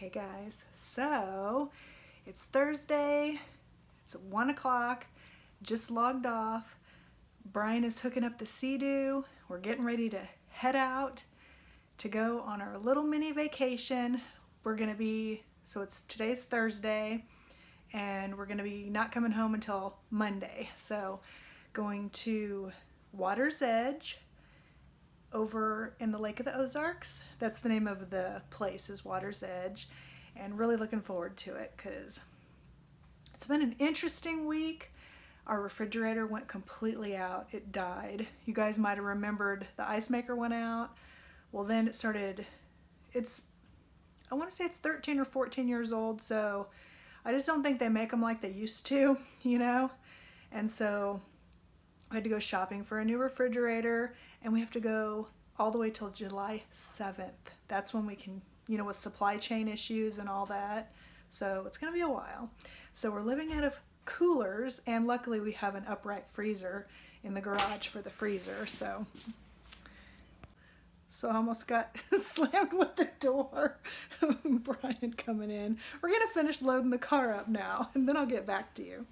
Hey guys, so it's Thursday, it's 1 o'clock, just logged off. Brian is hooking up the Sea-Doo. We're getting ready to head out to go on our little mini vacation. Today's Thursday, and we're gonna be not coming home until Monday. So going to Water's Edge over in the Lake of the Ozarks. That's the name of the place, is Water's Edge, and really looking forward to it because it's been an interesting week. Our refrigerator went completely out. It died. You guys might have remembered the ice maker went out. Well, then I want to say it's 13 or 14 years old, so I just don't think they make them like they used to, and so we had to go shopping for a new refrigerator, and we have to go all the way till July 7th. That's when we can, with supply chain issues and all that. So it's going to be a while. So we're living out of coolers, and luckily we have an upright freezer in the garage for the freezer. So I almost got slammed with the door. Brian coming in. We're going to finish loading the car up now, and then I'll get back to you.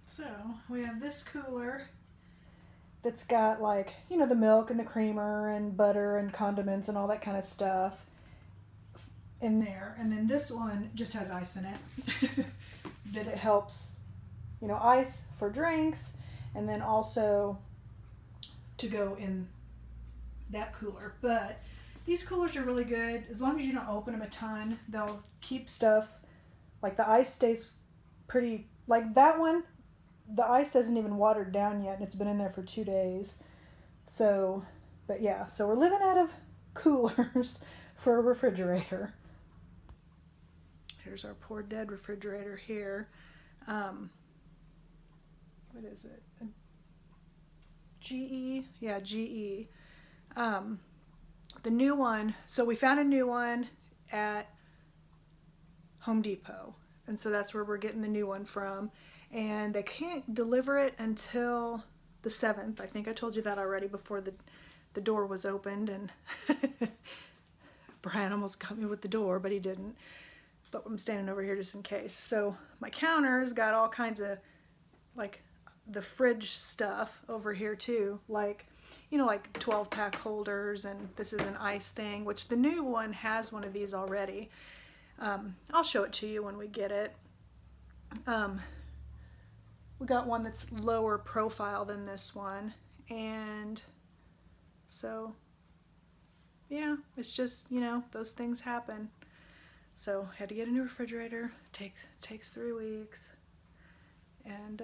So we have this cooler that's got the milk and the creamer and butter and condiments and all that kind of stuff in there. And then this one just has ice in it. That it helps, ice for drinks, and then also to go in that cooler. But these coolers are really good. As long as you don't open them a ton, they'll keep stuff, like the ice stays pretty, like that one, the ice hasn't even watered down yet, and it's been in there for 2 days. So we're living out of coolers for a refrigerator. Here's our poor dead refrigerator here. What is it? GE? Yeah, GE. The new one, so we found a new one at Home Depot, and so that's where we're getting the new one from. And they can't deliver it until the 7th. I think I told you that already before the door was opened, and Brian almost got me with the door, but he didn't. But I'm standing over here just in case. So my counter's got all kinds of, the fridge stuff over here too, like 12-pack holders, and this is an ice thing, which the new one has one of these already. I'll show it to you when we get it. We got one that's lower profile than this one, and so yeah, it's just, those things happen. So had to get a new refrigerator. Takes 3 weeks, and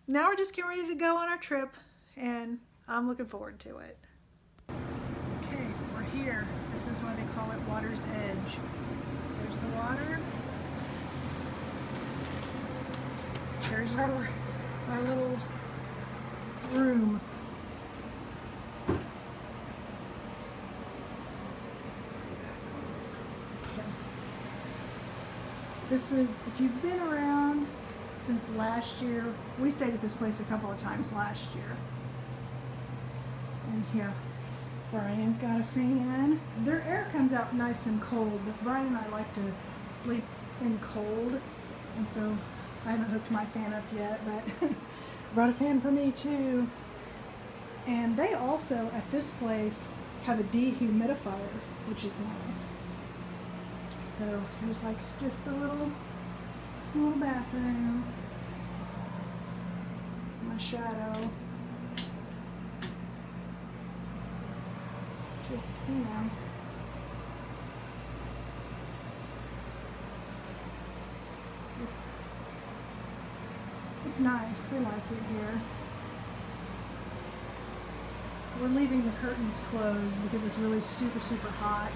now we're just getting ready to go on our trip, and I'm looking forward to it. Okay, we're here. This is why they call it Water's Edge. There's the water. Here's our little room. Okay. This is, if you've been around since last year, we stayed at this place a couple of times last year. And here, Brian's got a fan. Their air comes out nice and cold, but Brian and I like to sleep in cold, and so I haven't hooked my fan up yet, but brought a fan for me too. And they also, at this place, have a dehumidifier, which is nice. So here's just the little bathroom. My shadow. Just, it's nice. We like it here. We're leaving the curtains closed because it's really super, super hot,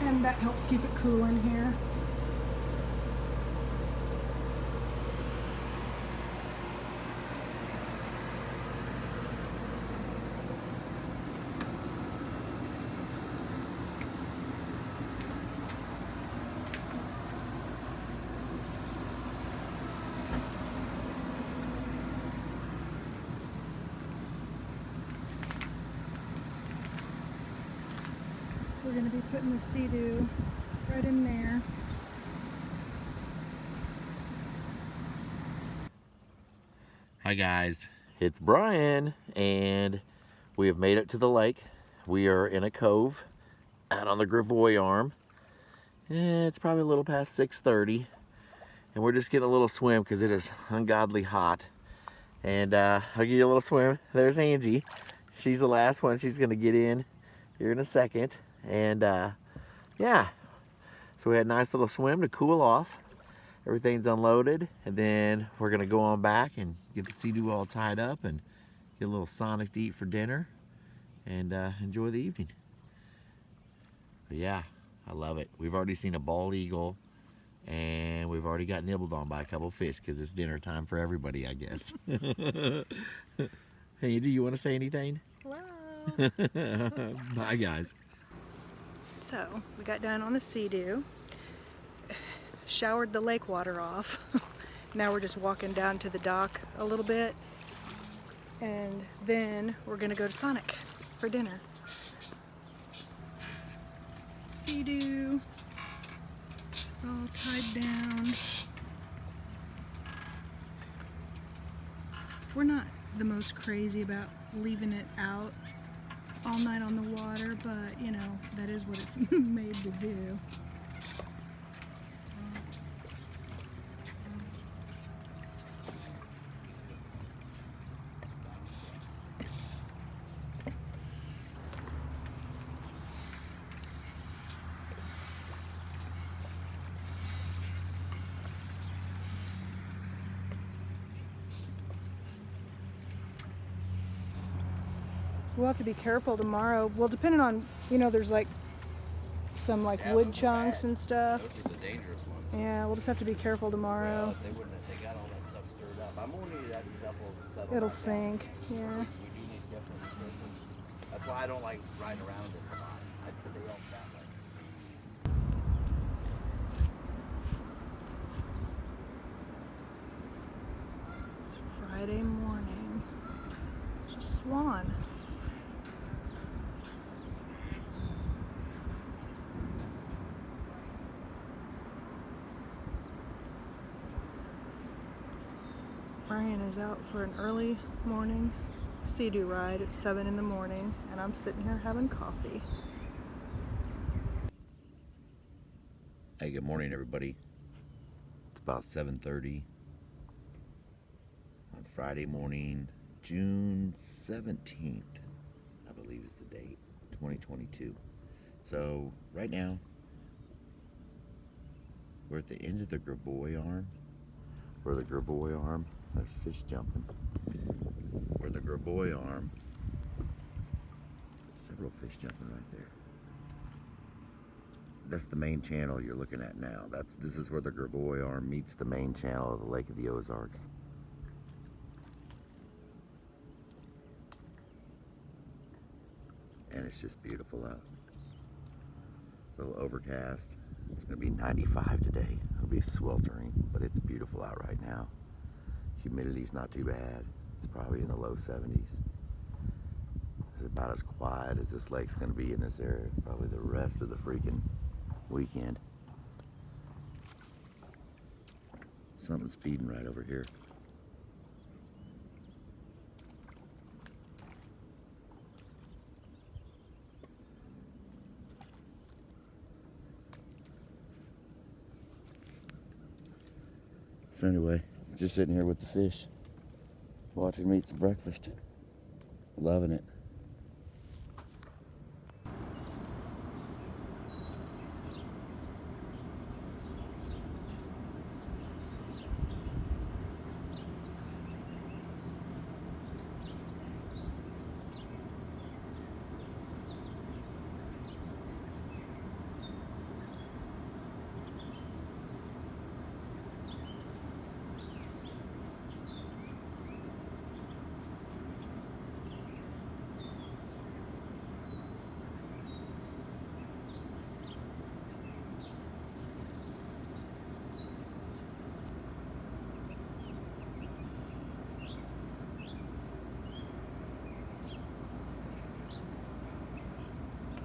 and that helps keep it cool in here. We're going to be putting the Sea-Doo right in there. Hi guys, it's Brian, and we have made it to the lake. We are in a cove out on the Gravois Arm. It's probably a little past 6:30, and we're just getting a little swim because it is ungodly hot. And I'll give you a little swim. There's Angie. She's the last one. She's gonna get in here in a second. And yeah, so we had a nice little swim to cool off. Everything's unloaded, and then we're gonna go on back and get the Sea-Doo all tied up and get a little Sonic to eat for dinner and enjoy the evening. But yeah, I love it. We've already seen a bald eagle, and we've already got nibbled on by a couple fish because it's dinner time for everybody, I guess. Hey, do you want to say anything? Hello. Bye, guys. So we got down on the Sea-Doo, showered the lake water off. Now we're just walking down to the dock a little bit, and then we're gonna go to Sonic for dinner. Sea-Doo is all tied down. We're not the most crazy about leaving it out all night on the water, but you know, that is what it's made to do. We'll have to be careful tomorrow. Well, depending on, you know, there's like some like wood chunks and stuff. Those are the dangerous ones. Yeah, we'll just have to be careful tomorrow. Well, they got all that stuff stirred up. I'm wondering if that stuff will settle. It'll back sink. down. Yeah. We do need definitely safety. That's why I don't like riding around this a lot. I'd stay off that way. It's Friday morning. It's a swan. Brian is out for an early morning Sea-Doo ride at 7 in the morning, and I'm sitting here having coffee. Hey, good morning, everybody. It's about 7:30 on Friday morning, June 17th, I believe is the date, 2022. So right now, we're at the end of the Gravois Arm. Where the Gravois Arm, there's fish jumping. Where the Gravois Arm, several fish jumping right there. That's the main channel you're looking at now. This is where the Gravois Arm meets the main channel of the Lake of the Ozarks. And it's just beautiful out. A little overcast. It's gonna be 95 today. It'll be sweltering, but it's beautiful out right now. Humidity's not too bad. It's probably in the low 70s. It's about as quiet as this lake's gonna be in this area probably the rest of the freaking weekend. Something's feeding right over here. So anyway, just sitting here with the fish, watching them eat some breakfast. Loving it.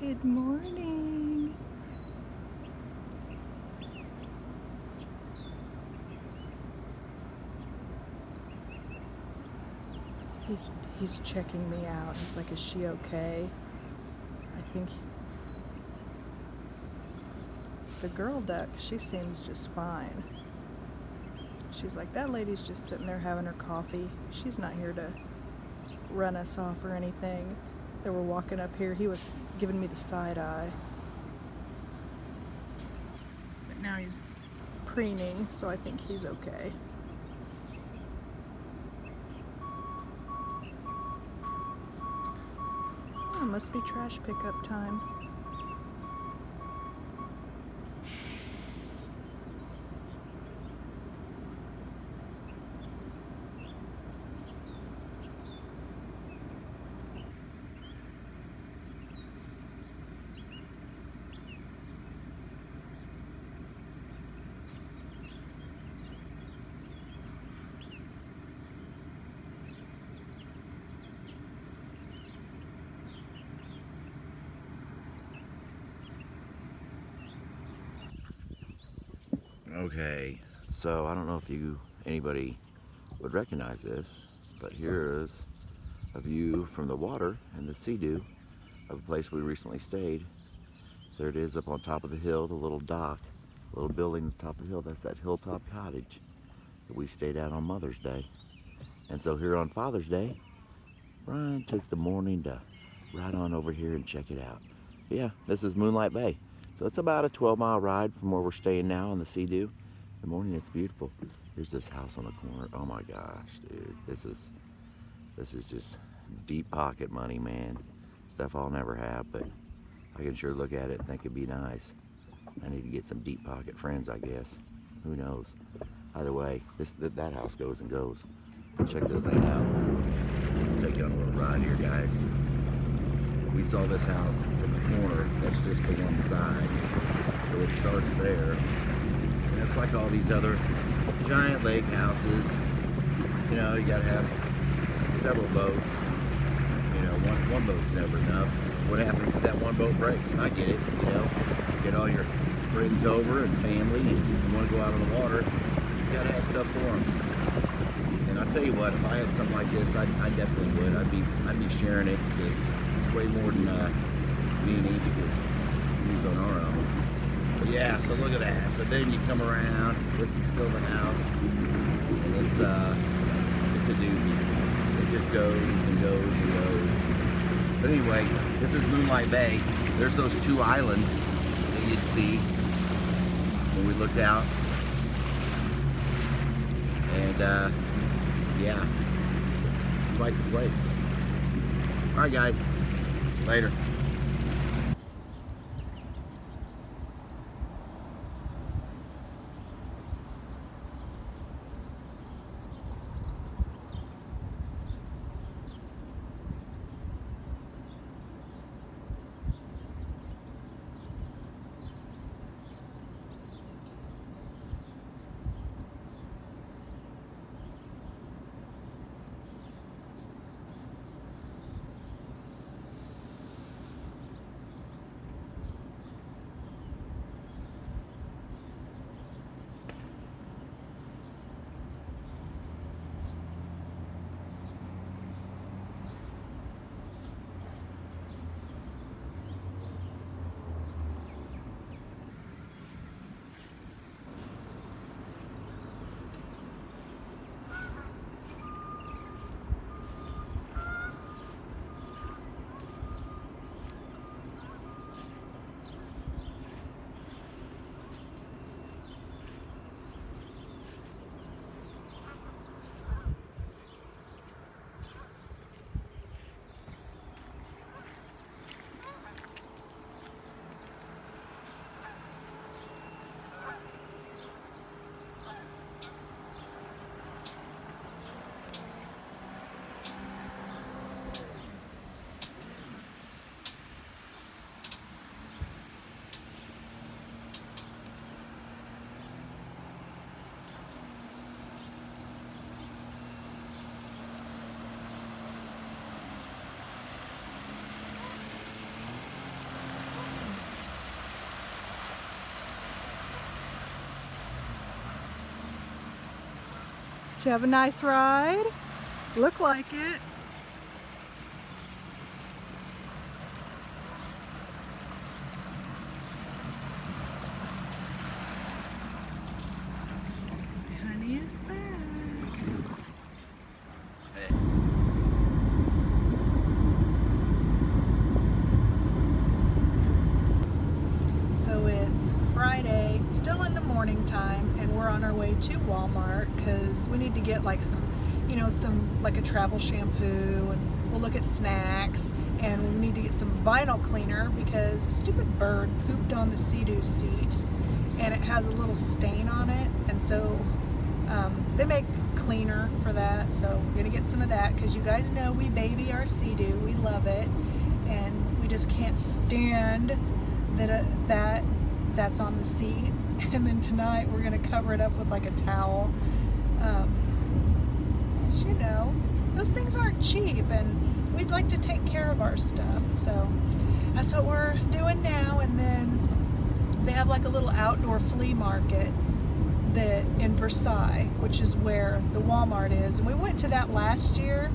Good morning. He's checking me out. He's like, is she okay? I think the girl duck, she seems just fine. She's like, that lady's just sitting there having her coffee. She's not here to run us off or anything. They were walking up here. He was giving me the side eye. But now he's preening, so I think he's okay. Oh, it must be trash pickup time. Okay, so I don't know if anybody would recognize this, but here is a view from the water and the Sea-Doo of a place we recently stayed. There it is up on top of the hill, the little dock, little building on top of the hill. That's that Hilltop Cottage that we stayed at on Mother's Day. And so here on Father's Day, Brian took the morning to ride on over here and check it out. Yeah, this is Moonlight Bay. So it's about a 12-mile ride from where we're staying now on the Sea-Doo. In the morning, it's beautiful. Here's this house on the corner. Oh my gosh, dude. This is just deep pocket money, man. Stuff I'll never have, but I can sure look at it and think it'd be nice. I need to get some deep pocket friends, I guess. Who knows? Either way, that house goes and goes. Check this thing out. I'll take you on a little ride here, guys. We saw this house from the corner. That's just the one side. So it starts there. And it's like all these other giant lake houses. You know, you gotta have several boats. You know, one boat's never enough. What happens if that one boat breaks? And I get it, you know. Get all your friends over and family, and you want to go out on the water, you gotta have stuff for them. And I'll tell you what, if I had something like this, I definitely would. I'd be sharing it, because it's way more than me and Angie could use on our own. But yeah, so look at that. So then you come around. This is still the house, and it's a doozy. It just goes and goes and goes. But anyway, this is Moonlight Bay. There's those two islands that you'd see when we looked out. And yeah, quite the place. All right, guys, later. Did you have a nice ride? Look like it. It's Friday, still in the morning time, and we're on our way to Walmart because we need to get like some, like a travel shampoo, and we'll look at snacks, and we need to get some vinyl cleaner because a stupid bird pooped on the Sea-Doo seat and it has a little stain on it, and so they make cleaner for that, so we're gonna get some of that because you guys know we baby our Sea-Doo, we love it, and we just can't stand that's on the seat. And then tonight we're gonna cover it up with like a towel. Those things aren't cheap, and we'd like to take care of our stuff, so that's what we're doing now. And then they have like a little outdoor flea market that in Versailles, which is where the Walmart is, and we went to that last year,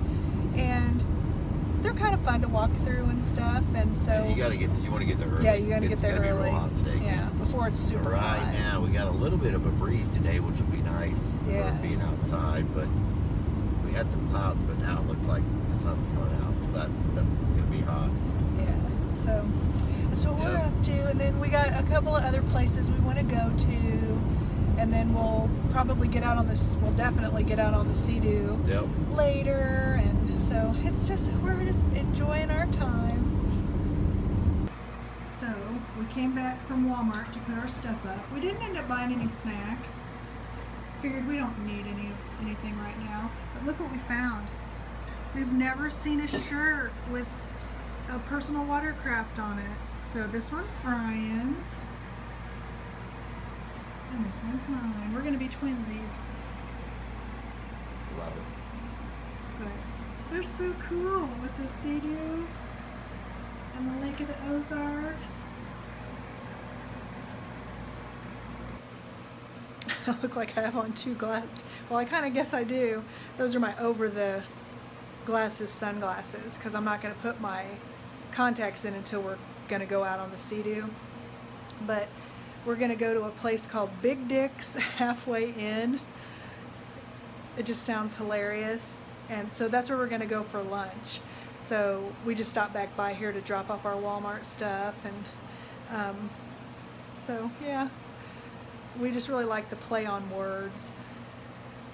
and they're kind of fun to walk through and stuff. And so you want to get there early. Yeah, you got to get there early. It's gonna be real hot today. Yeah, before it's super hot. Right now we got a little bit of a breeze today, which will be nice for being outside, but we had some clouds, but now it looks like the sun's coming out, so that's gonna be hot. Yeah, so that's what we're up to. And then we got a couple of other places we want to go to, and then we'll probably we'll definitely get out on the Sea-Doo later. And so we're just enjoying our time. So we came back from Walmart to put our stuff up. We didn't end up buying any snacks. Figured we don't need anything right now. But look what we found. We've never seen a shirt with a personal watercraft on it. So this one's Brian's. And this one's mine. We're going to be twinsies. Love it. But they're so cool with the Sea-Doo and the Lake of the Ozarks. I look like I have on two glasses. Well, I kind of guess I do. Those are my over-the-glasses sunglasses because I'm not going to put my contacts in until we're going to go out on the Sea-Doo. But we're going to go to a place called Big Dick's Halfway Inn. It just sounds hilarious. And so that's where we're going to go for lunch. So we just stopped back by here to drop off our Walmart stuff. And so, yeah. We just really like the play on words.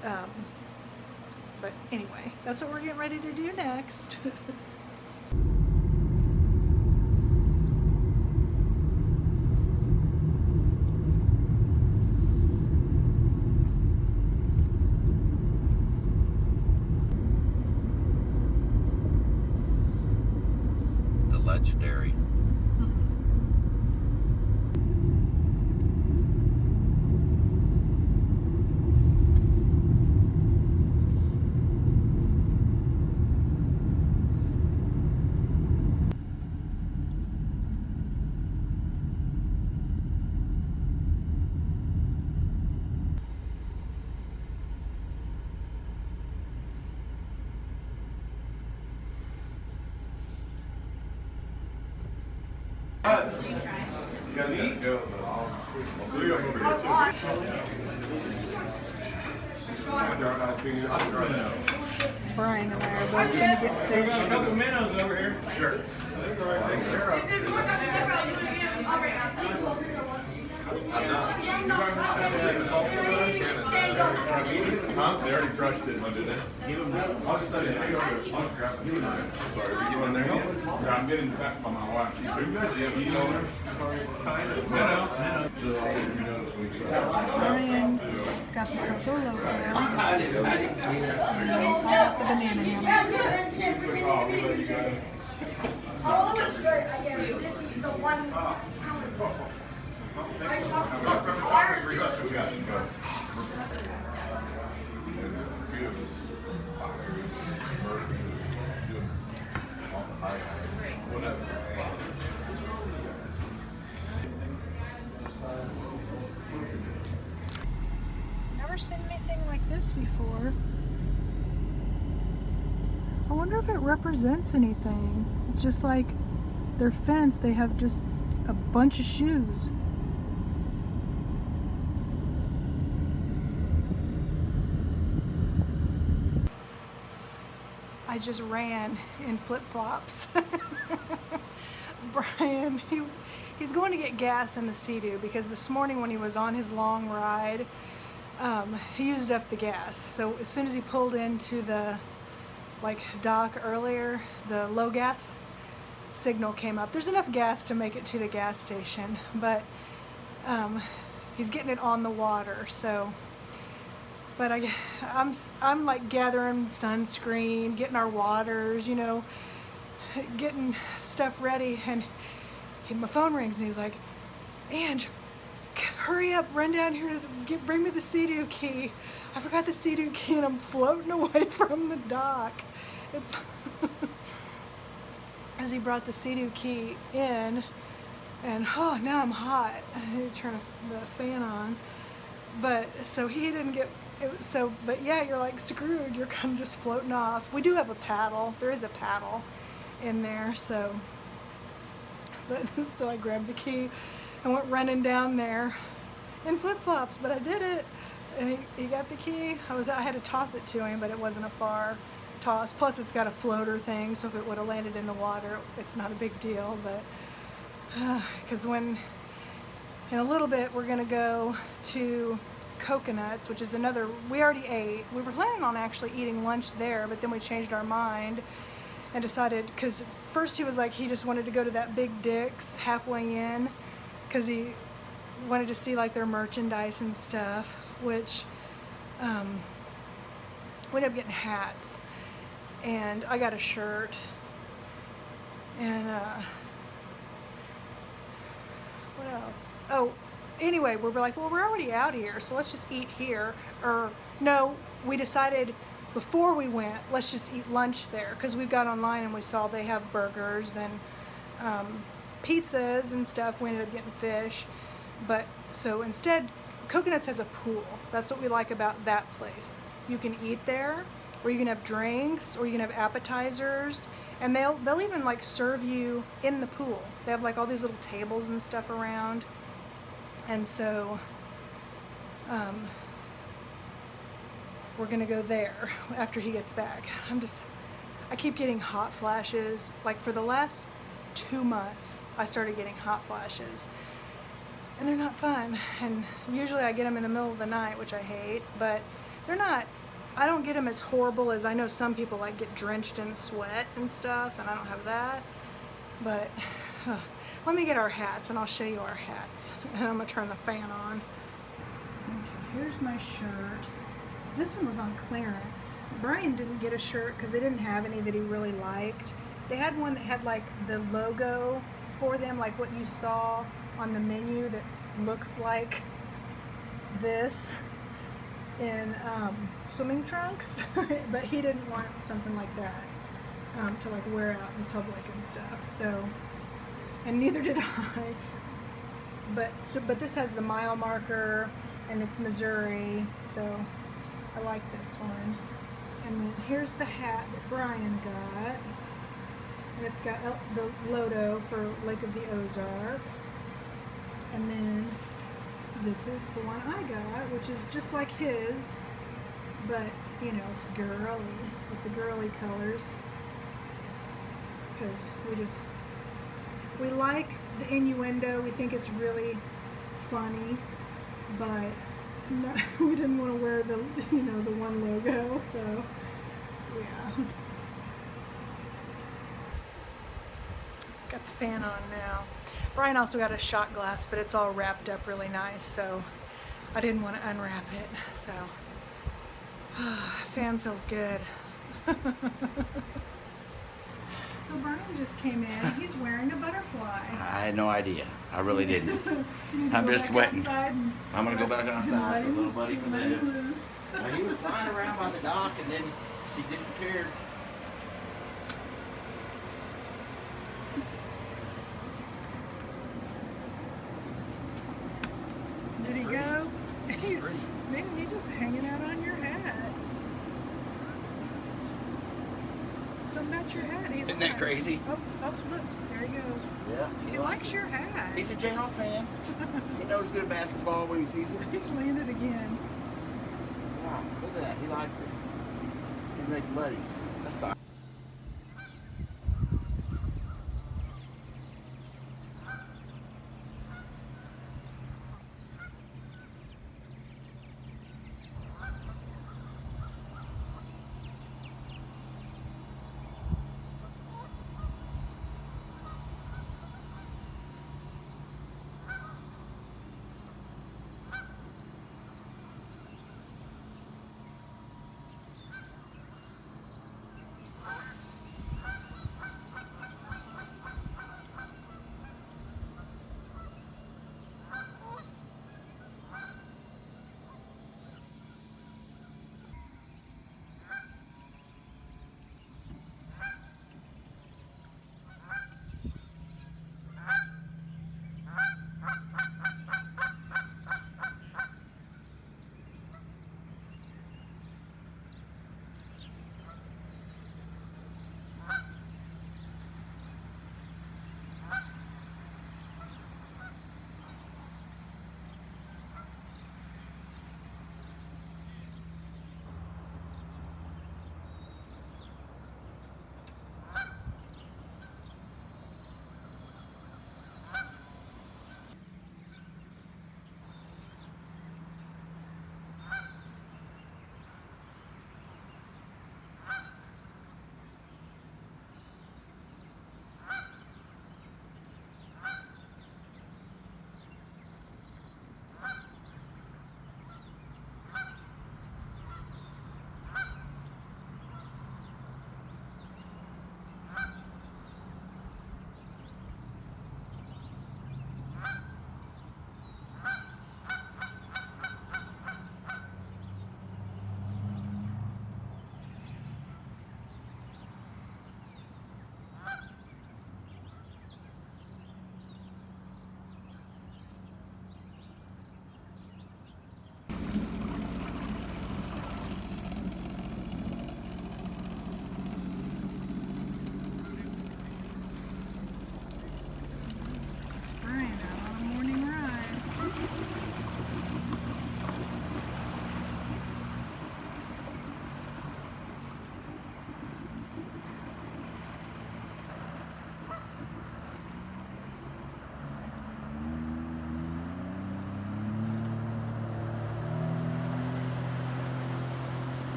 But anyway, that's what we're getting ready to do next. The legendary. You guys gotta go. I'll see you over here too. Brian and I are both going to get fish. A couple minnows over here. Sure. Huh? They already crushed it, did they? I'll just say, hey, I'll grab it. Sorry, are you in there yet? Yeah, I'm getting back by my wife. Are you guys yet? You know there? Brian got the Carbolo now. I got the banana hammock. Oh, it's good. I get it. This is the one. I talked about the car. We got some go. And a few of us doing all the high whatever. Never seen anything like this before. I wonder if it represents anything. It's just like their fence, they have just a bunch of shoes. I just ran in flip-flops. Brian, he's going to get gas in the Sea-Doo because this morning when he was on his long ride, he used up the gas. So as soon as he pulled into the dock earlier, the low gas signal came up. There's enough gas to make it to the gas station, but he's getting it on the water. So, but I'm like gathering sunscreen, getting our waters, you know, getting stuff ready, and my phone rings and he's like, "Ange, hurry up, run down here to bring me the Sea-Doo key. I forgot the Sea-Doo key," and I'm floating away from the dock. It's as he brought the Sea-Doo key in, and oh, now I'm hot. I need to turn the fan on. But so he didn't get it, so. But yeah, you're like screwed. You're kind of just floating off. We do have a paddle. There is a paddle in there, so. But so I grabbed the key and went running down there in flip-flops. But I did it, and he got the key. I had to toss it to him, but it wasn't a far toss. Plus, it's got a floater thing, so if it would have landed in the water, it's not a big deal. But because in a little bit we're gonna go to Coconuts, which is another. We already ate. We were planning on actually eating lunch there, but then we changed our mind and decided, because first he was like he just wanted to go to that Big Dick's halfway in because he wanted to see like their merchandise and stuff, which we ended up getting hats, and I got a shirt, and what else? Oh, anyway, we were like, well, we're already out here, so let's just eat here. Or no, we decided before we went, let's just eat lunch there, because we got online and we saw they have burgers and pizzas and stuff. We ended up getting fish, but so instead, Coconuts has a pool. That's what we like about that place. You can eat there, or you can have drinks, or you can have appetizers, and they'll even like serve you in the pool. They have like all these little tables and stuff around, and so we're gonna go there after he gets back. I keep getting hot flashes. Like for the last 2 months, I started getting hot flashes, and they're not fun. And usually I get them in the middle of the night, which I hate, but they're not. I don't get them as horrible as I know some people like get drenched in sweat and stuff, and I don't have that. But let me get our hats and I'll show you our hats. And I'm gonna turn the fan on. Okay, here's my shirt. This one was on clearance. Brian didn't get a shirt because they didn't have any that he really liked. They had one that had like the logo for them, like what you saw on the menu that looks like this in swimming trunks, but he didn't want something like that to like wear out in public and stuff. So, and neither did I. But this has the mile marker, and it's Missouri, so I like this one. And then here's the hat that Brian got, and it's got the Lodo for Lake of the Ozarks. And then this is the one I got, which is just like his, but you know, it's girly with the girly colors, because we like the innuendo. We think it's really funny, but no, we didn't want to wear the one logo, so yeah. Got the fan on now. Brian also got a shot glass, but it's all wrapped up really nice, so I didn't want to unwrap it. So fan feels good. So Brian just came in. He's wearing a butterfly. I had no idea. I really didn't. I'm just sweating. I'm gonna go back outside so little buddy can live. He was flying around by the dock and then he disappeared. Did he go? Man, he's just hanging out on your hat. Something about your hat. Isn't that crazy? Oh, look, there he goes. Yeah. He likes your hat. He's a Jayhawk fan. He knows good basketball when he sees it. He's landed again. Yeah, look at that. He likes it. He's making buddies. That's fine.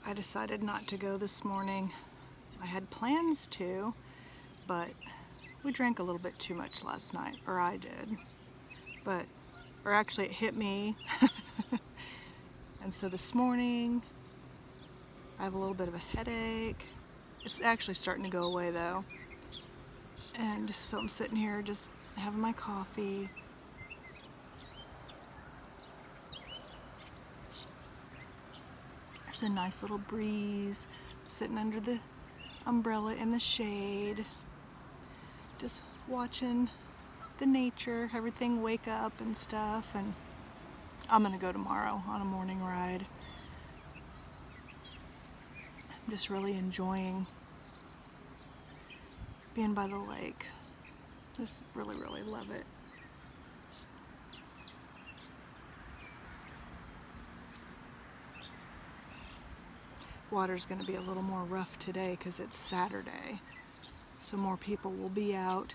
I decided not to go this morning. I had plans to, but we drank a little bit too much last night, or I did. Or actually it hit me. And so this morning, I have a little bit of a headache. It's actually starting to go away though. And so I'm sitting here just having my coffee. There's a nice little breeze, sitting under the umbrella in the shade, just watching the nature, everything wake up and stuff. And I'm gonna go tomorrow on a morning ride. I'm just really enjoying being by the lake. Just really, really love it. Water's going to be a little more rough today because it's Saturday, so more people will be out,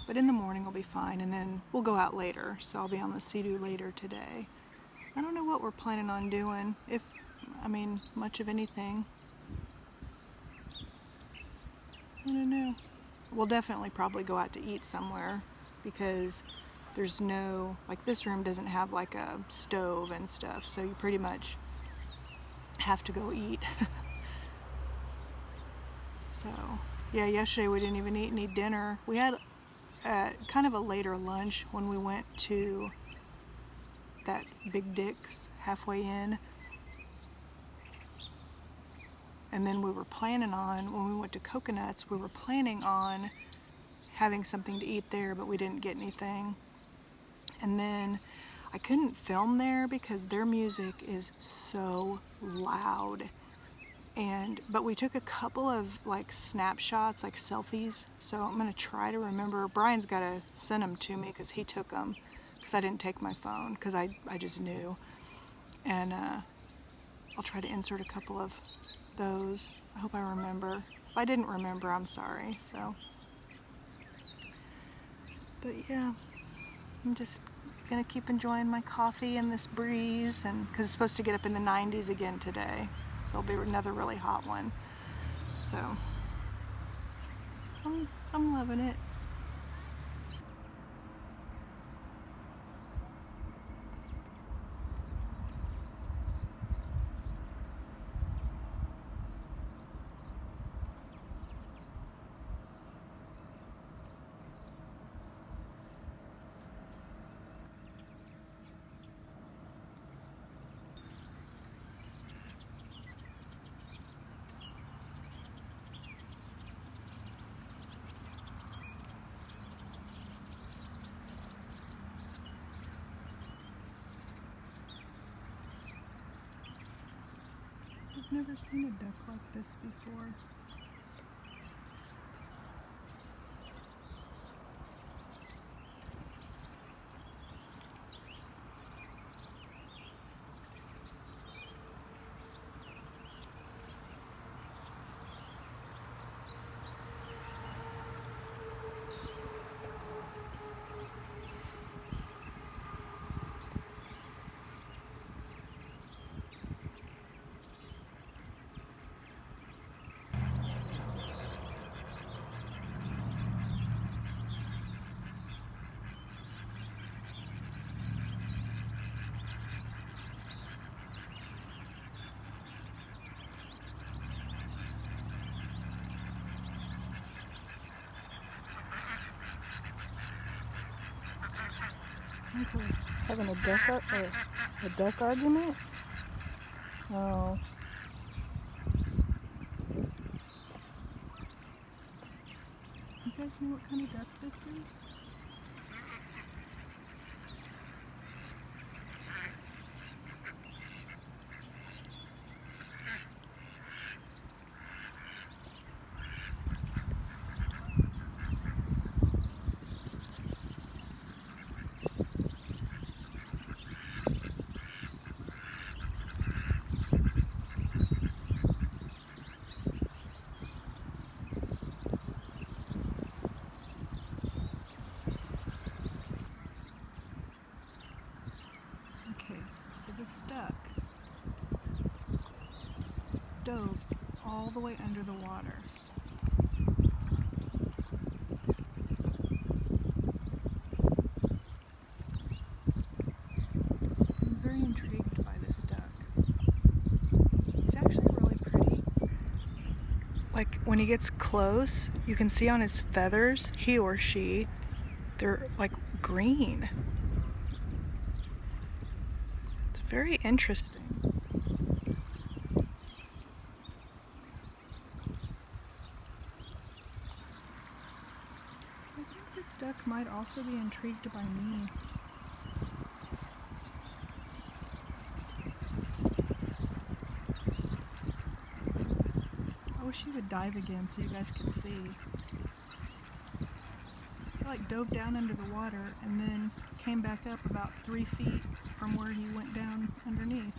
but in the morning we'll be fine, and then we'll go out later, so I'll be on the Sea-Doo later today. I don't know what we're planning on doing, much of anything. I don't know. We'll definitely probably go out to eat somewhere because there's no, this room doesn't have like a stove and stuff, so you pretty much have to go eat. So yeah, yesterday we didn't even eat any dinner. We had kind of a later lunch when we went to that Big Dick's halfway in, and then we were planning on, when we went to Coconuts, we were planning on having something to eat there, but we didn't get anything. And then I couldn't film there because their music is so loud. But we took a couple of snapshots, selfies. So I'm gonna try to remember. Brian's gotta send them to me because he took them, because I didn't take my phone because I just knew. And I'll try to insert a couple of those. I hope I remember. If I didn't remember, I'm sorry. But yeah, I'm just gonna keep enjoying my coffee and this breeze, and because it's supposed to get up in the 90s again today, so it'll be another really hot one. So I'm loving it. I've never seen a duck like this before. Okay. Having a duck argument? Oh. You guys know what kind of duck this is? dove all the way under the water. I'm very intrigued by this duck. He's actually really pretty. Like when he gets close, you can see on his feathers, he or she, they're like green. It's very interesting. I think this duck might also be intrigued by me. I wish he would dive again so you guys could see. He like dove down under the water and then came back up about 3 feet from where he went down underneath.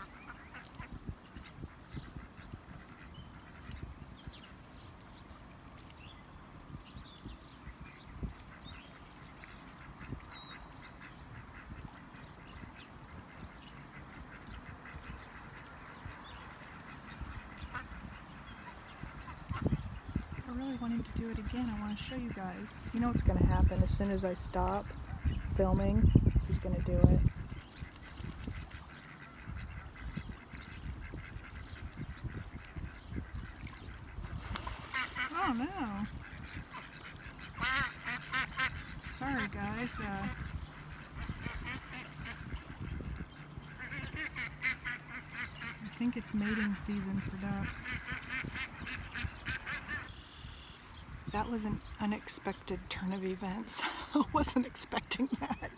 I really want him to do it again. I want to show you guys. You know what's going to happen as soon as I stop filming? He's going to do it. Oh no. Sorry guys. I think it's mating season for ducks. That was an unexpected turn of events. I wasn't expecting that.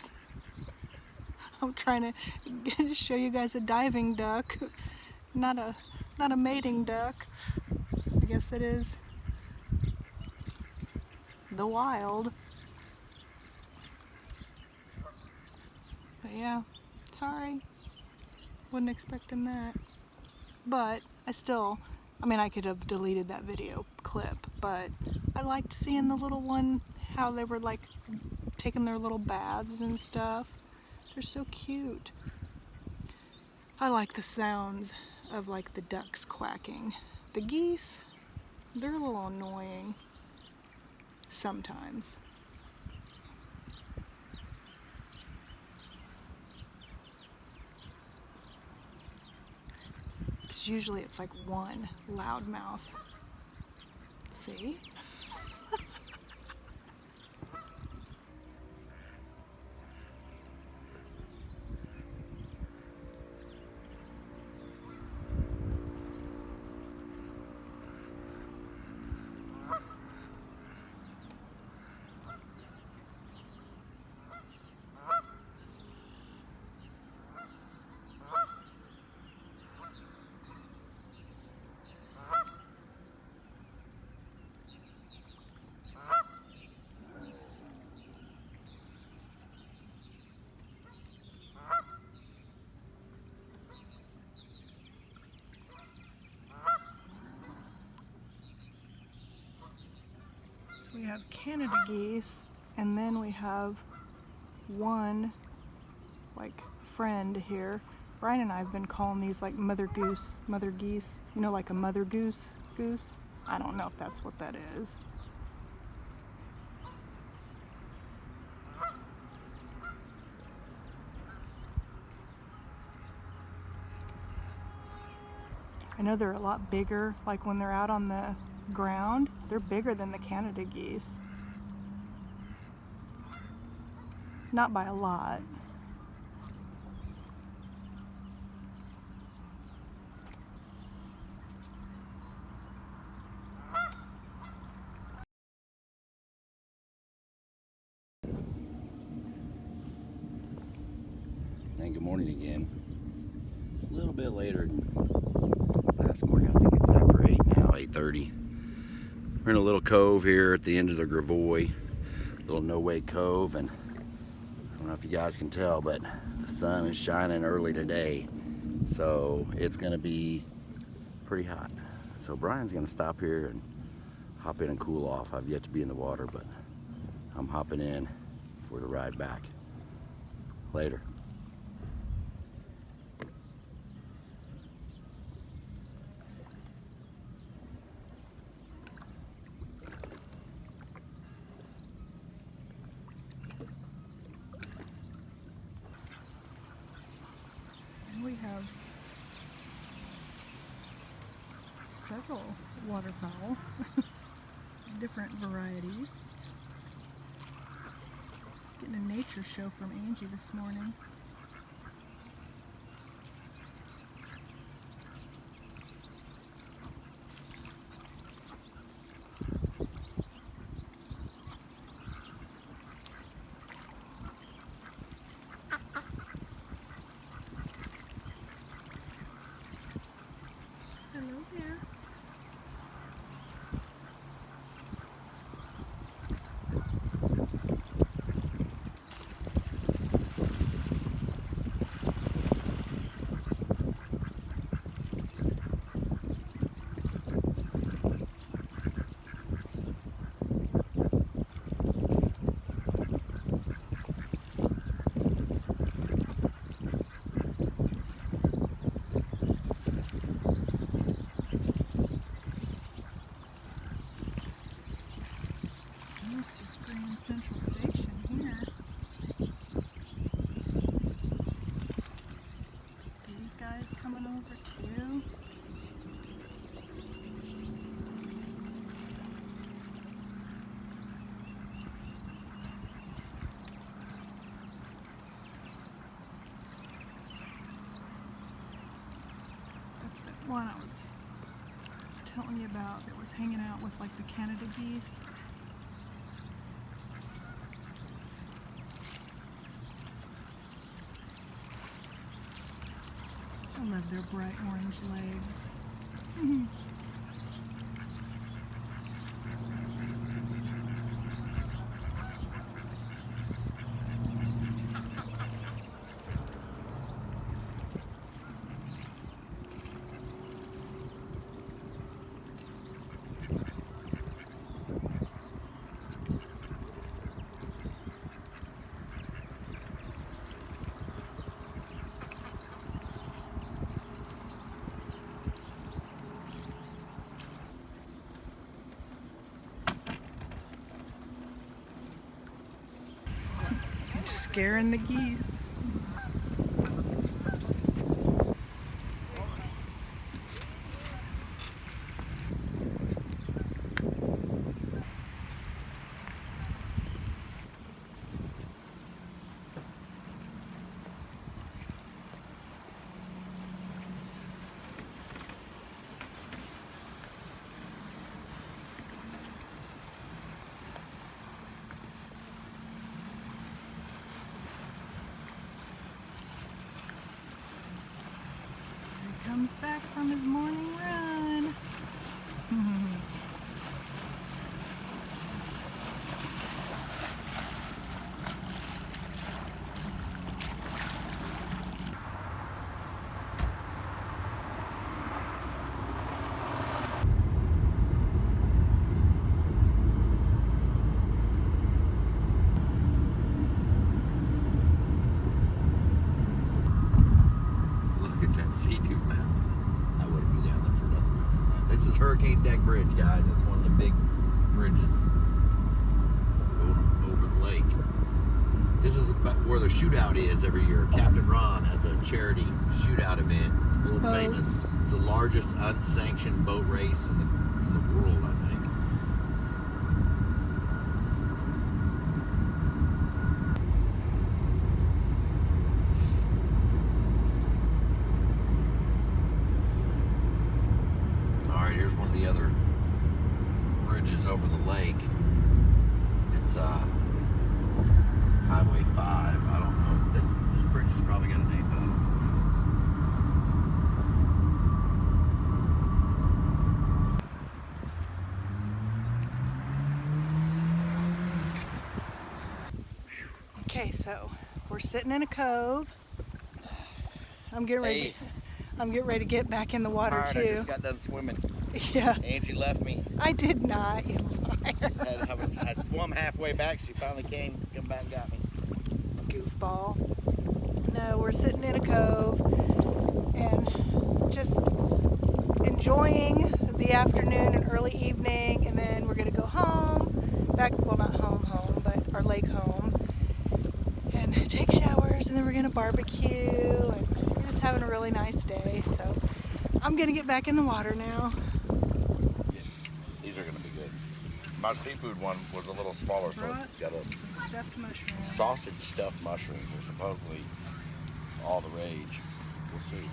I'm trying to show you guys a diving duck, not a mating duck. I guess it is the wild. But yeah, sorry. Wasn't expecting that. But I mean, I could have deleted that video clip, but I liked seeing the little one, how they were like taking their little baths and stuff. They're so cute. I like the sounds of like the ducks quacking. The geese, they're a little annoying sometimes. Because usually it's like one loudmouth. See? So we have Canada geese, and then we have one like friend here. Brian and I have been calling these like mother geese, you know, like a mother goose. I don't know if that's what that is. I know they're a lot bigger, like when they're out on the ground, they're bigger than the Canada geese. Not by a lot. And good morning again. It's a little bit later than last morning. I think it's after 8 now, 8:30. We're in a little cove here at the end of the Gravois, little no-wake cove, and I don't know if you guys can tell, but the sun is shining early today, so it's gonna be pretty hot. So Brian's gonna stop here and hop in and cool off. I've yet to be in the water, but I'm hopping in for the ride back. Later. several waterfowl, different varieties. Getting a nature show from Angie this morning. Hello there. It's just Grand Central Station here. These guys coming over too. That's the one I was telling you about that was hanging out with like the Canada geese. I love their bright orange legs. Scaring the geese. Comes back from his morning run. Look at that Sea-Doo Mountain. I wouldn't be down there for nothing right now. This is Hurricane Deck Bridge, guys. It's one of the big bridges going over the lake. This is about where the shootout is every year. Captain Ron has a charity shootout event. It's world famous. It's the largest unsanctioned boat race in the world, I think. All right, here's one of the other bridges over the lake. It's Highway 5. I don't know. This bridge has probably got a name, but I don't know what it is. Okay, so we're sitting in a cove. I'm getting ready. Hey. I'm getting ready to get back in the water All right, too. I just got done swimming. Yeah, Angie left me. I did not, you liar. I swum halfway back. She finally come back and got me. Goofball. No, we're sitting in a cove and just enjoying the afternoon and early evening, and then we're gonna go home, back, well not home, but our lake home, and take showers, and then we're gonna barbecue, and we're just having a really nice day. So I'm gonna get back in the water now. Yeah, these are gonna be good. My seafood one was a little smaller, so Brought it's got a some stuffed mushrooms. sausage stuffed mushrooms are supposedly all the rage. We'll see.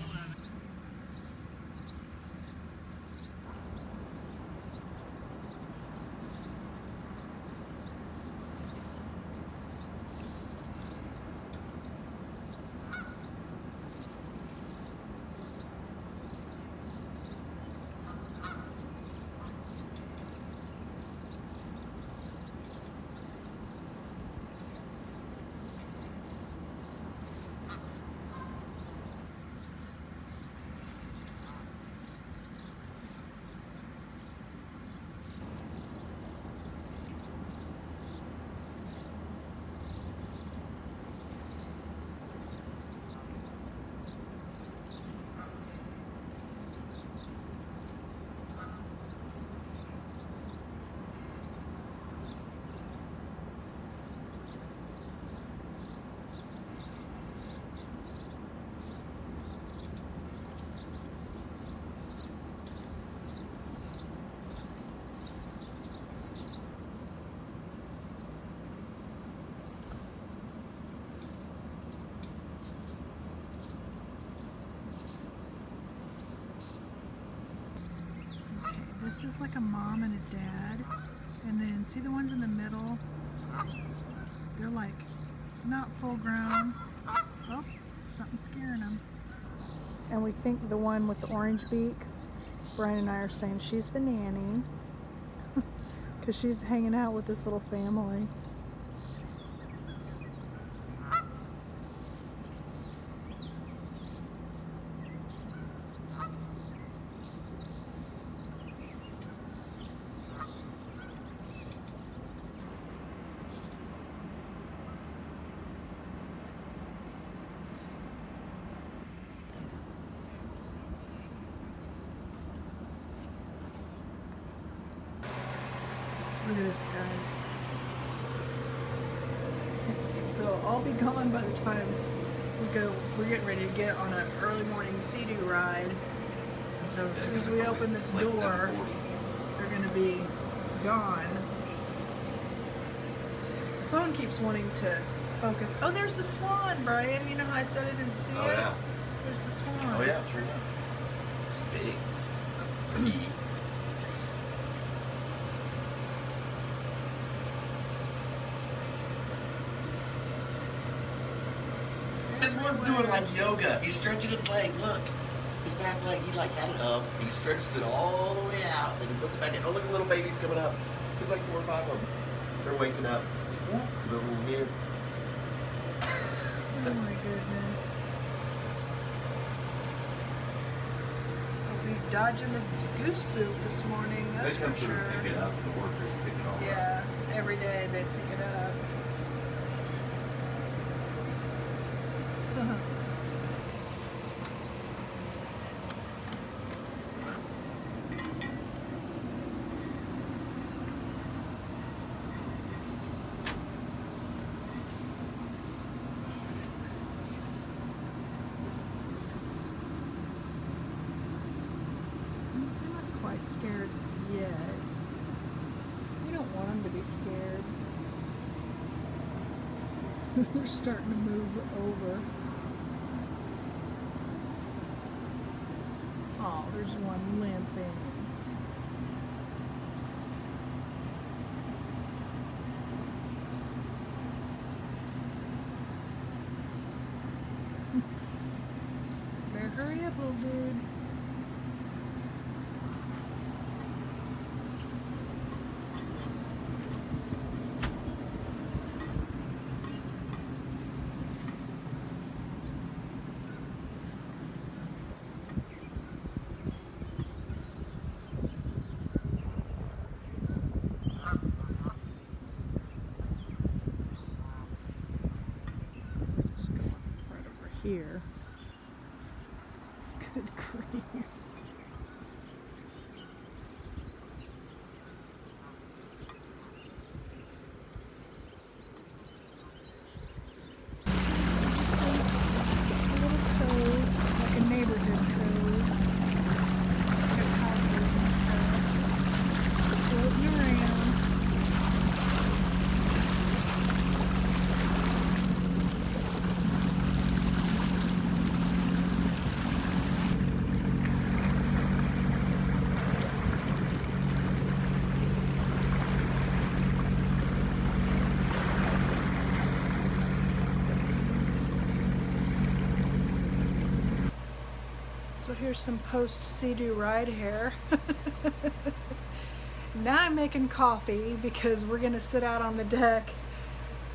This is like a mom and a dad, and then see the ones in the middle? They're like not full grown. Oh, something's scaring them. And we think the one with the orange beak, Brian and I are saying she's the nanny because she's hanging out with this little family. Look at this, guys. They'll all be gone by the time we're getting ready to get on an early morning sea-doo ride. And so as soon as we open this door, they're gonna be gone. The phone keeps wanting to focus. Oh, there's the swan, Brian. You know how I said I didn't see it? Oh yeah. There's the swan. Oh yeah, sure enough. It's big. This one's doing like yoga. He's stretching his leg. Look, his back leg. He like had it up. He stretches it all the way out. Then he puts it back in. Oh, look, the little babies coming up. There's like 4 or 5 of them. They're waking up. Their little heads. Oh my goodness. I'll be dodging the goose poop this morning, that's They come for through sure. and pick it up. The workers pick it all up. Yeah, every day they pick it up. They're not quite scared yet. We don't want them to be scared. They're starting to move over. Oh, there's one limping. Better hurry up, little dude. Just going right over here. Good grief. A little cove, like a neighborhood cove. So here's some post Sea-Doo ride hair. Now I'm making coffee because we're gonna sit out on the deck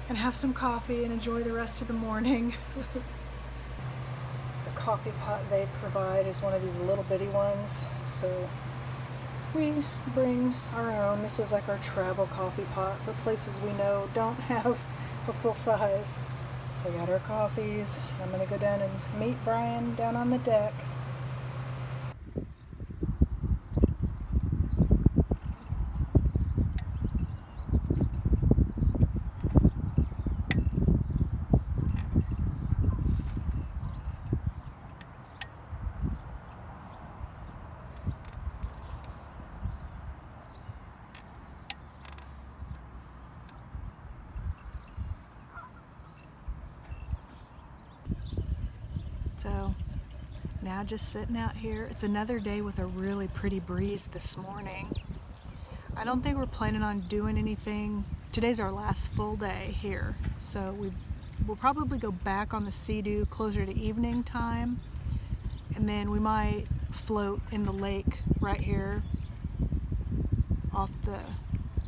and have some coffee and enjoy the rest of the morning. The coffee pot they provide is one of these little bitty ones, so we bring our own. This is like our travel coffee pot for places we know don't have a full size. So we got our coffees. I'm gonna go down and meet Brian down on the deck. So now just sitting out here. It's another day with a really pretty breeze this morning. I don't think we're planning on doing anything. Today's our last full day here, so we'll probably go back on the Sea-Doo closer to evening time, and then we might float in the lake right here off the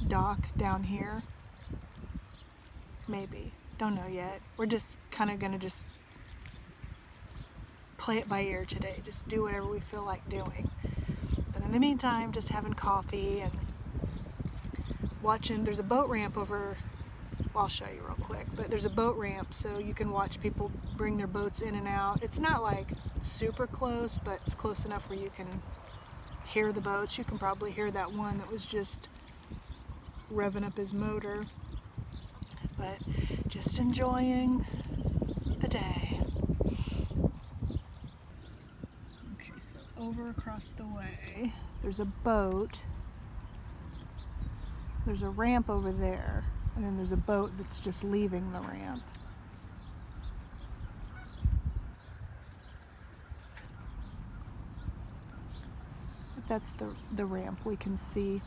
dock down here. Maybe. Don't know yet. We're just kind of gonna just play it by ear today. Just do whatever we feel like doing. But in the meantime, just having coffee and watching. There's a boat ramp over, well, I'll show you real quick, but there's a boat ramp so you can watch people bring their boats in and out. It's not like super close, but it's close enough where you can hear the boats. You can probably hear that one that was just revving up his motor. But just enjoying the day. Okay, so over across the way, there's a boat. There's a ramp over there, and then there's a boat that's just leaving the ramp. But that's the ramp we can see.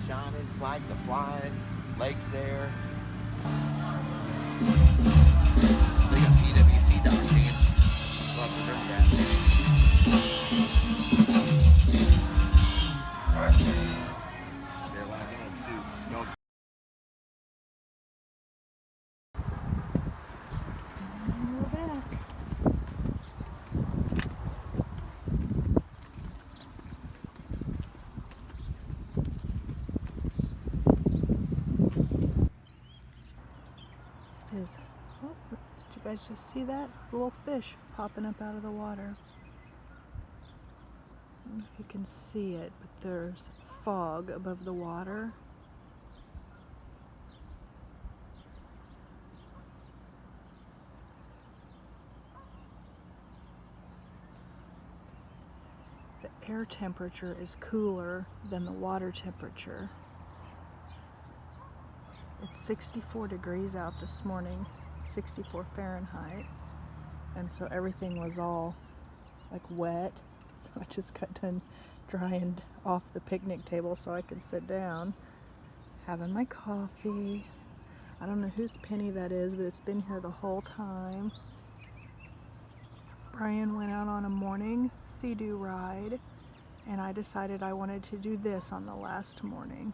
Shining, flags are flying, lakes there. They got PWC dock champs. Love to drink that. They're allowed games too. Don't. And we're back. Is, oh, did you guys just see that? A little fish popping up out of the water. I don't know if you can see it, but there's fog above the water. The air temperature is cooler than the water temperature. It's 64 degrees out this morning, 64 Fahrenheit, and so everything was all like wet, so I just got done drying off the picnic table so I could sit down, having my coffee. I don't know whose penny that is, but it's been here the whole time. Brian went out on a morning Sea-Doo ride, and I decided I wanted to do this on the last morning.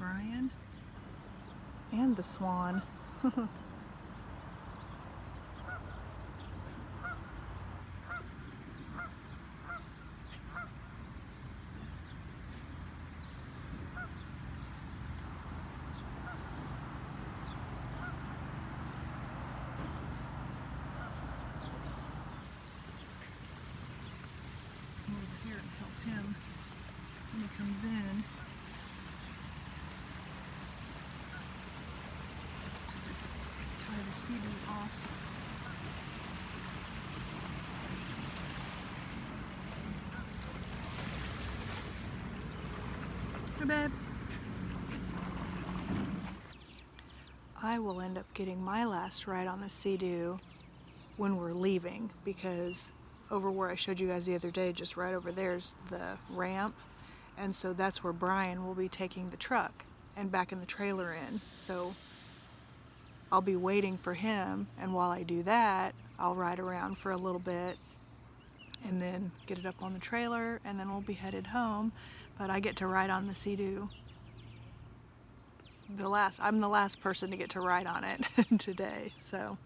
Brian. And the swan. Over here and help him when he comes in. To just tie the CD off. Hi, babe. I will end up getting my last ride on the Sea-Doo when we're leaving, because over where I showed you guys the other day, just right over there's the ramp, and so that's where Brian will be taking the truck and backing the trailer in. So I'll be waiting for him, and while I do that, I'll ride around for a little bit and then get it up on the trailer, and then we'll be headed home. But I get to ride on the Sea-Doo. I'm the last person to get to ride on it today, so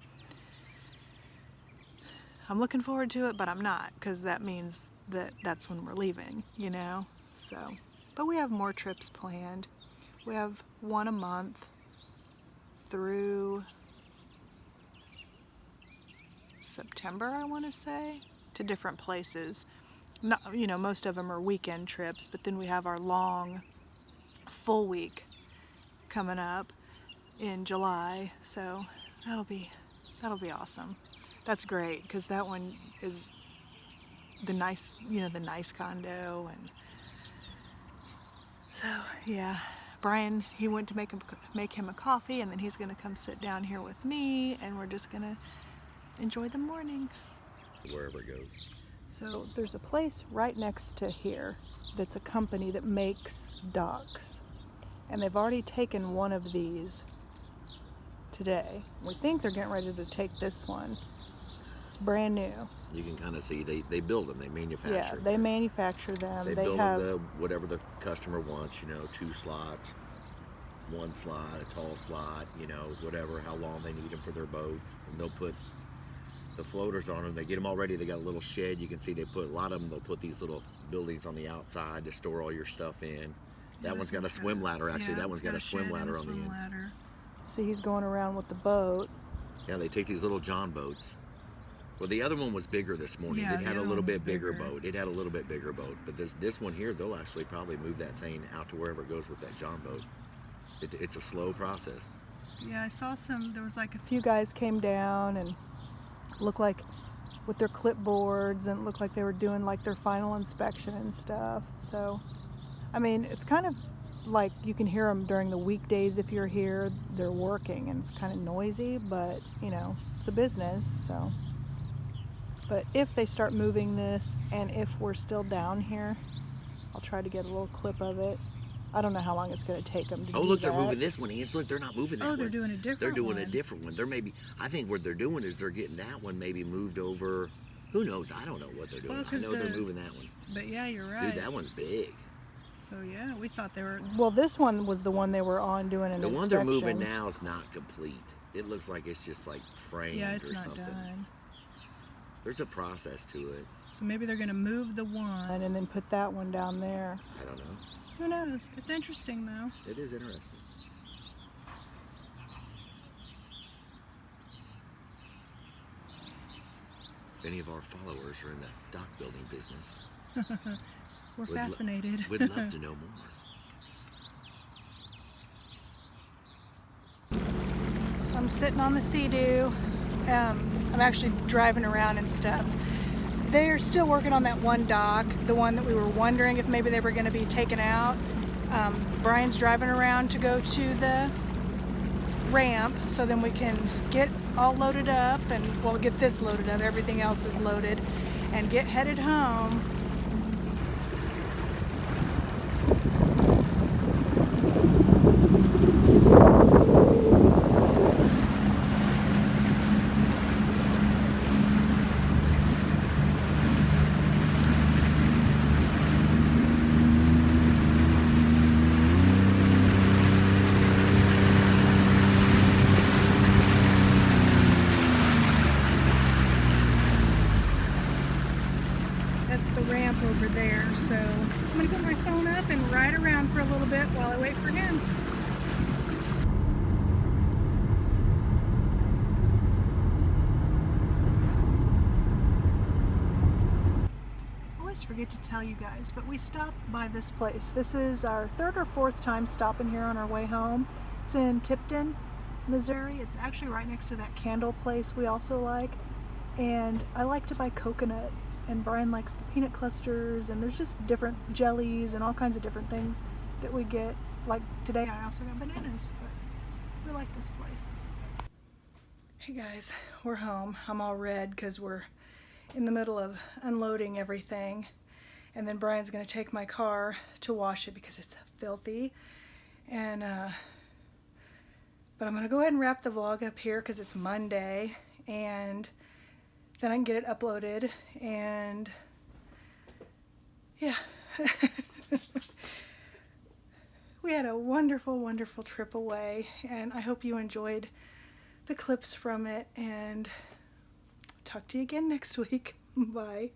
I'm looking forward to it, but I'm not, because that means that's when we're leaving, you know? So, but we have more trips planned. We have one a month through September, I want to say, to different places. Not, you know, most of them are weekend trips, but then we have our long full week coming up in July, so that'll be awesome. That's great, because that one is the nice, you know, the nice condo. And so yeah, Brian, he went to make him a coffee, and then he's gonna come sit down here with me, and we're just gonna enjoy the morning Wherever it goes. So there's a place right next to here that's a company that makes docks, and they've already taken one of these today. We think they're getting ready to take this one. It's brand new. You can kind of see they build them, they manufacture. Yeah, they manufacture them. They They build have them whatever the customer wants, you know, 2 slots, 1 slot, a tall slot, you know, whatever, how long they need them for their boats. And they'll put the floaters on them. They get them all ready. They got a little shed. You can see they put a lot of them. They'll put these little buildings on the outside to store all your stuff in. That one's got a swim ladder. Actually, that one's got a swim ladder on the end. See, he's going around with the boat. Yeah, they take these little John boats. Well, the other one was bigger this morning. Yeah, It had the a other little one was bit bigger bigger. boat. It had a little bit bigger boat. But this one here, they'll actually probably move that thing out to wherever it goes with that John boat. It's a slow process. Yeah, I saw there was like a few guys came down and looked like with their clipboards, and it looked like they were doing like their final inspection and stuff. So, I mean, it's kind of like you can hear them during the weekdays if you're here. They're working, and it's kind of noisy, but you know, it's a business, so. But if they start moving this, and if we're still down here, I'll try to get a little clip of it. I don't know how long it's going to take them to do that. Oh, look, they're moving this one. Hans, look, they're not moving that one. Oh, they're doing a different one. They're doing a different one. They're maybe, I think what they're doing is they're getting that one maybe moved over. Who knows? I don't know what they're doing. Well, I know they're moving that one. But yeah, you're right. Dude, that one's big. So yeah, we thought they were. Well, this one was the one they were on doing an The inspection. one they're moving now is not complete. It looks like it's just like framed Yeah, it's or not something. done. There's a process to it. So maybe they're gonna move the one and then put that one down there. I don't know. Who knows? It's interesting though. It is interesting. If any of our followers are in the dock building business, We're We'd lo- fascinated. we'd love to know more. So I'm sitting on the Sea-Doo. I'm actually driving around and stuff. They're still working on that one dock, the one that we were wondering if maybe they were going to be taken out. Brian's driving around to go to the ramp so then we can get all loaded up, and we'll get this loaded up, everything else is loaded, and get headed home. That's the ramp over there. So I'm gonna put my phone up and ride around for a little bit while I wait for him. I always forget to tell you guys, but we stopped by this place. This is our third or fourth time stopping here on our way home. It's in Tipton, Missouri. It's actually right next to that candle place we also like. And I like to buy coconut, and Brian likes the peanut clusters, and there's just different jellies and all kinds of different things that we get. Like today I also got bananas, but we like this place. Hey guys, we're home. I'm all red because we're in the middle of unloading everything, and then Brian's gonna take my car to wash it because it's filthy. And but I'm gonna go ahead and wrap the vlog up here because it's Monday, and then I can get it uploaded. And yeah. We had a wonderful, wonderful trip away, and I hope you enjoyed the clips from it, and talk to you again next week. Bye.